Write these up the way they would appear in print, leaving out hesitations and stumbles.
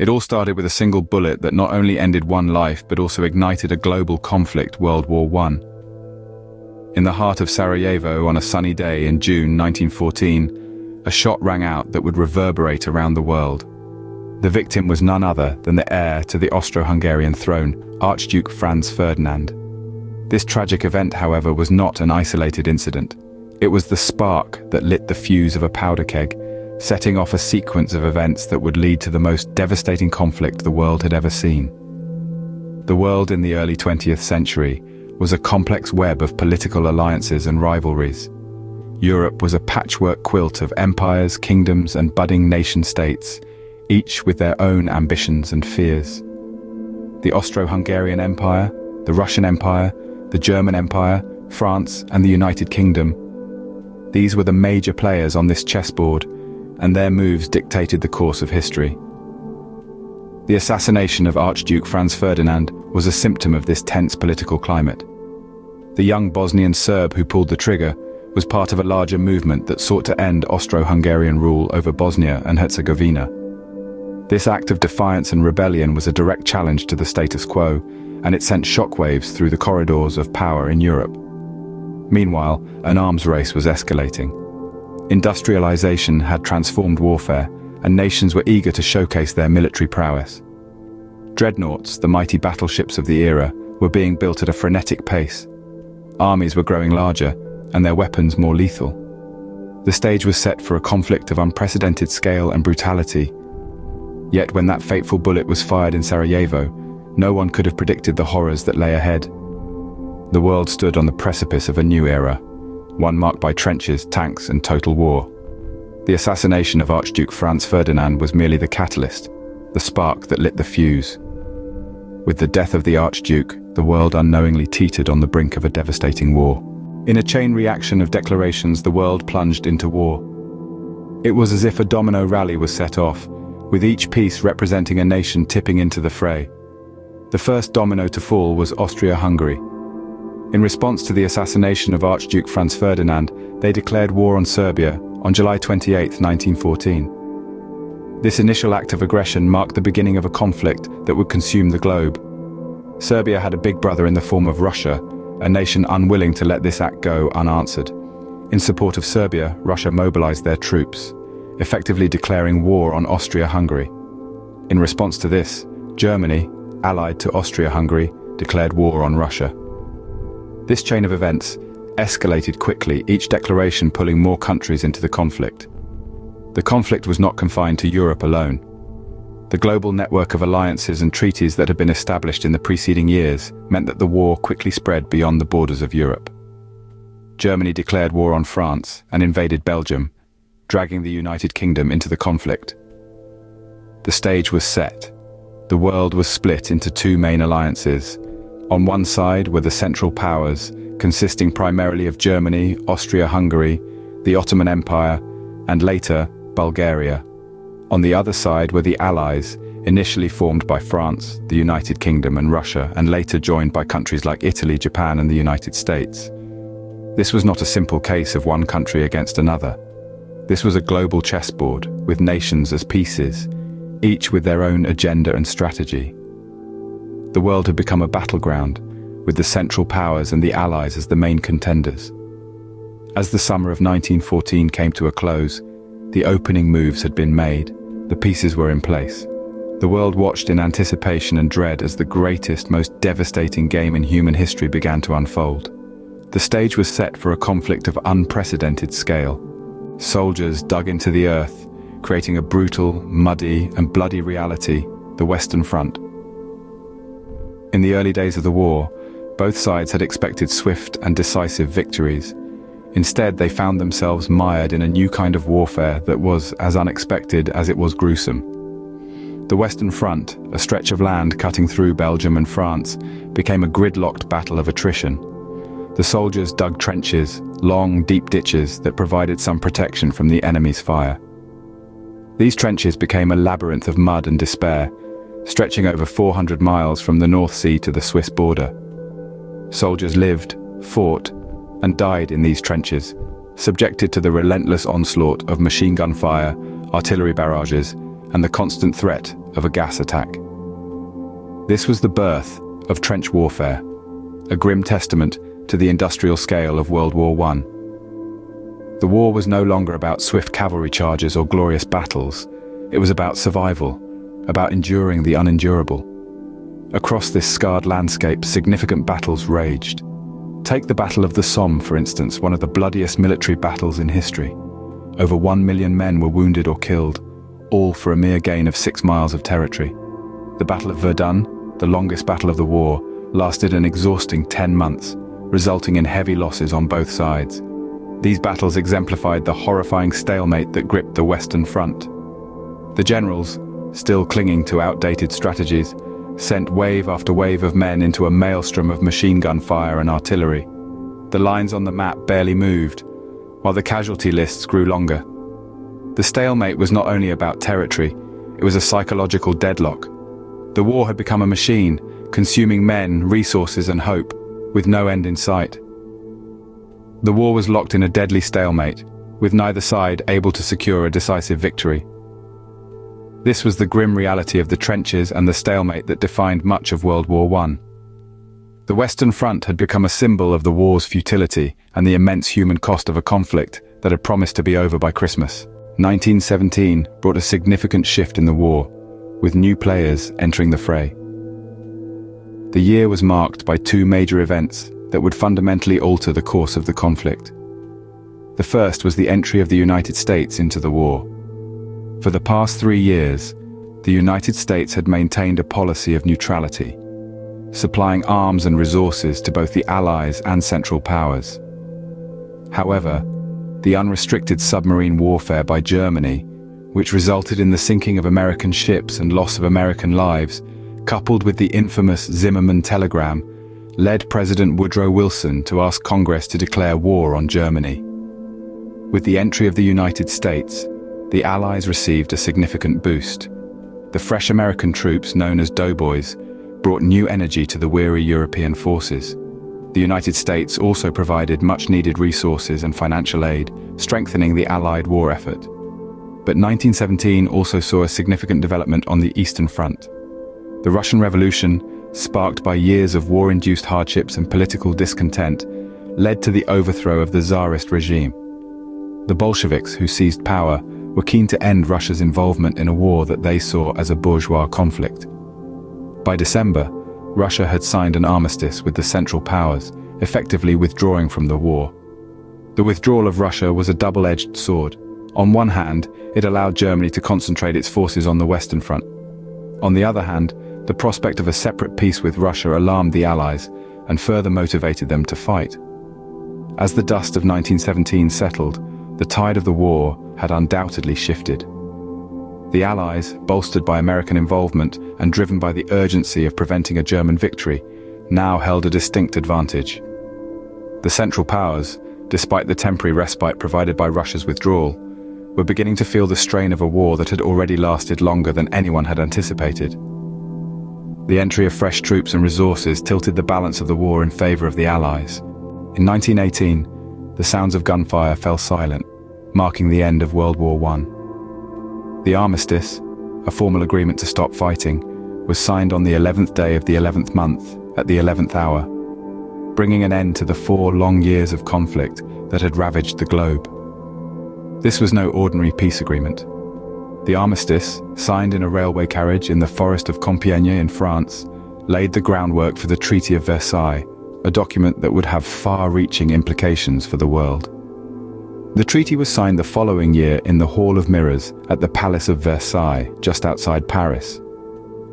It all started with a single bullet that not only ended one life but also ignited a global conflict, World War I. In the heart of Sarajevo on a sunny day in June 1914, a shot rang out that would reverberate around the world. The victim was none other than the heir to the Austro-Hungarian throne, Archduke Franz Ferdinand. This tragic event, however, was not an isolated incident. It was the spark that lit the fuse of a powder keg, setting off a sequence of events that would lead to the most devastating conflict the world had ever seen. The world in the early 20th century was a complex web of political alliances and rivalries. Europe was a patchwork quilt of empires, kingdoms, and budding nation-states, each with their own ambitions and fears. The Austro-Hungarian Empire, the Russian Empire, the German Empire, France, and the United Kingdom. These were the major players on this chessboard, and their moves dictated the course of history. The assassination of Archduke Franz Ferdinand was a symptom of this tense political climate. The young Bosnian Serb who pulled the trigger was part of a larger movement that sought to end Austro-Hungarian rule over Bosnia and Herzegovina. This act of defiance and rebellion was a direct challenge to the status quo, and it sent shockwaves through the corridors of power in Europe. Meanwhile, an arms race was escalating. Industrialization had transformed warfare, and nations were eager to showcase their military prowess. Dreadnoughts, the mighty battleships of the era, were being built at a frenetic pace. Armies were growing larger, and their weapons more lethal. The stage was set for a conflict of unprecedented scale and brutality. Yet when that fateful bullet was fired in Sarajevo, no one could have predicted the horrors that lay ahead. The world stood on the precipice of a new era, one marked by trenches, tanks, and total war. The assassination of Archduke Franz Ferdinand was merely the catalyst, the spark that lit the fuse. With the death of the Archduke, the world unknowingly teetered on the brink of a devastating war. In a chain reaction of declarations, the world plunged into war. It was as if a domino rally was set off, with each piece representing a nation tipping into the fray. The first domino to fall was Austria-Hungary. In response to the assassination of Archduke Franz Ferdinand, they declared war on Serbia on July 28, 1914. This initial act of aggression marked the beginning of a conflict that would consume the globe. Serbia had a big brother in the form of Russia, a nation unwilling to let this act go unanswered. In support of Serbia, Russia mobilized their troops, effectively declaring war on Austria-Hungary. In response to this, Germany, allied to Austria-Hungary, declared war on Russia. This chain of events escalated quickly, each declaration pulling more countries into the conflict. The conflict was not confined to Europe alone. The global network of alliances and treaties that had been established in the preceding years meant that the war quickly spread beyond the borders of Europe. Germany declared war on France and invaded Belgium, dragging the United Kingdom into the conflict. The stage was set. The world was split into two main alliances. On one side were the Central Powers, consisting primarily of Germany, Austria-Hungary, the Ottoman Empire, and later, Bulgaria. On the other side were the Allies, initially formed by France, the United Kingdom, and Russia, and later joined by countries like Italy, Japan, and the United States. This was not a simple case of one country against another. This was a global chessboard, with nations as pieces, each with their own agenda and strategy. The world had become a battleground, with the Central Powers and the Allies as the main contenders. As the summer of 1914 came to a close, the opening moves had been made, the pieces were in place. The world watched in anticipation and dread as the greatest, most devastating game in human history began to unfold. The stage was set for a conflict of unprecedented scale. Soldiers dug into the earth, creating a brutal, muddy, and bloody reality, the Western Front. In the early days of the war, both sides had expected swift and decisive victories. Instead, they found themselves mired in a new kind of warfare that was as unexpected as it was gruesome. The Western Front, a stretch of land cutting through Belgium and France, became a gridlocked battle of attrition. The soldiers dug trenches, long, deep ditches that provided some protection from the enemy's fire. These trenches became a labyrinth of mud and despair, stretching over 400 miles from the North Sea to the Swiss border. Soldiers lived, fought, and died in these trenches, subjected to the relentless onslaught of machine gun fire, artillery barrages, and the constant threat of a gas attack. This was the birth of trench warfare, a grim testament to the industrial scale of World War I. The war was no longer about swift cavalry charges or glorious battles. It was about survival, about enduring the unendurable. Across this scarred landscape, significant battles raged. Take the Battle of the Somme, for instance, one of the bloodiest military battles in history. Over 1 million men were wounded or killed, all for a mere gain of 6 miles of territory. The Battle of Verdun, the longest battle of the war, lasted an exhausting 10 months, resulting in heavy losses on both sides. These battles exemplified the horrifying stalemate that gripped the Western Front. The generals, still clinging to outdated strategies, sent wave after wave of men into a maelstrom of machine gun fire and artillery. The lines on the map barely moved, while the casualty lists grew longer. The stalemate was not only about territory, it was a psychological deadlock. The war had become a machine, consuming men, resources and hope, with no end in sight. The war was locked in a deadly stalemate, with neither side able to secure a decisive victory. This was the grim reality of the trenches and the stalemate that defined much of World War I. The Western Front had become a symbol of the war's futility and the immense human cost of a conflict that had promised to be over by Christmas. 1917 brought a significant shift in the war, with new players entering the fray. The year was marked by 2 major events that would fundamentally alter the course of the conflict. The first was the entry of the United States into the war. For the past 3 years, the United States had maintained a policy of neutrality, supplying arms and resources to both the Allies and Central Powers. However, the unrestricted submarine warfare by Germany, which resulted in the sinking of American ships and loss of American lives, coupled with the infamous Zimmermann telegram, led President Woodrow Wilson to ask Congress to declare war on Germany. With the entry of the United States, the Allies received a significant boost. The fresh American troops, known as doughboys, brought new energy to the weary European forces. The United States also provided much-needed resources and financial aid, strengthening the Allied war effort. But 1917 also saw a significant development on the Eastern Front. The Russian Revolution, sparked by years of war-induced hardships and political discontent, led to the overthrow of the Tsarist regime. The Bolsheviks, who seized power, were keen to end Russia's involvement in a war that they saw as a bourgeois conflict. By December, Russia had signed an armistice with the Central Powers, effectively withdrawing from the war. The withdrawal of Russia was a double-edged sword. On one hand, it allowed Germany to concentrate its forces on the Western Front. On the other hand, the prospect of a separate peace with Russia alarmed the Allies and further motivated them to fight. As the dust of 1917 settled, the tide of the war had undoubtedly shifted. The Allies, bolstered by American involvement and driven by the urgency of preventing a German victory, now held a distinct advantage. The Central Powers, despite the temporary respite provided by Russia's withdrawal, were beginning to feel the strain of a war that had already lasted longer than anyone had anticipated. The entry of fresh troops and resources tilted the balance of the war in favor of the Allies. In 1918, the sounds of gunfire fell silent, marking the end of World War I. The armistice, a formal agreement to stop fighting, was signed on the 11th day of the 11th month at the 11th hour, bringing an end to the 4 long years of conflict that had ravaged the globe. This was no ordinary peace agreement. The armistice, signed in a railway carriage in the forest of Compiègne in France, laid the groundwork for the Treaty of Versailles, a document that would have far-reaching implications for the world. The treaty was signed the following year in the Hall of Mirrors at the Palace of Versailles, just outside Paris.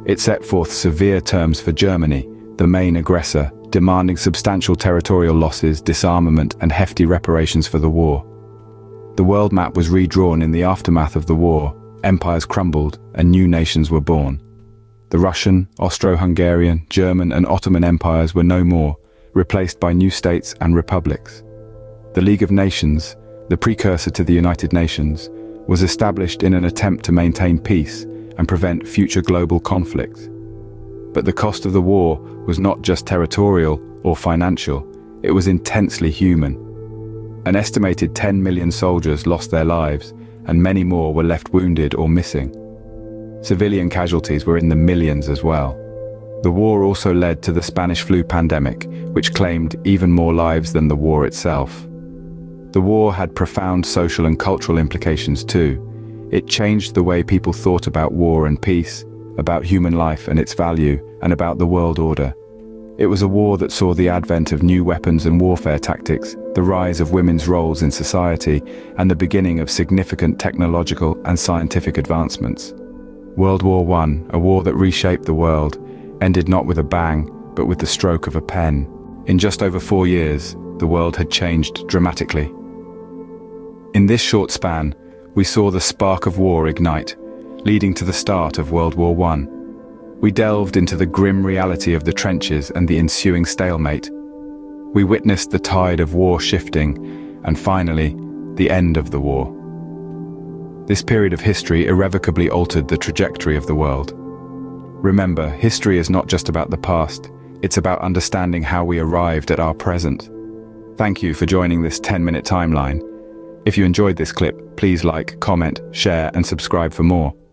It set forth severe terms for Germany, the main aggressor, demanding substantial territorial losses, disarmament, and hefty reparations for the war. The world map was redrawn in the aftermath of the war, empires crumbled, and new nations were born. The Russian, Austro-Hungarian, German, and Ottoman empires were no more, replaced by new states and republics. The League of Nations, the precursor to the United Nations, was established in an attempt to maintain peace and prevent future global conflict. But the cost of the war was not just territorial or financial, it was intensely human. An estimated 10 million soldiers lost their lives, and many more were left wounded or missing. Civilian casualties were in the millions as well. The war also led to the Spanish flu pandemic, which claimed even more lives than the war itself. The war had profound social and cultural implications too. It changed the way people thought about war and peace, about human life and its value, and about the world order. It was a war that saw the advent of new weapons and warfare tactics, the rise of women's roles in society, and the beginning of significant technological and scientific advancements. World War I, a war that reshaped the world, ended not with a bang, but with the stroke of a pen. In just over 4 years, the world had changed dramatically. In this short span, we saw the spark of war ignite, leading to the start of World War I. We delved into the grim reality of the trenches and the ensuing stalemate. We witnessed the tide of war shifting, and finally, the end of the war. This period of history irrevocably altered the trajectory of the world. Remember, history is not just about the past, it's about understanding how we arrived at our present. Thank you for joining this 10-minute timeline. If you enjoyed this clip, please like, comment, share, and subscribe for more.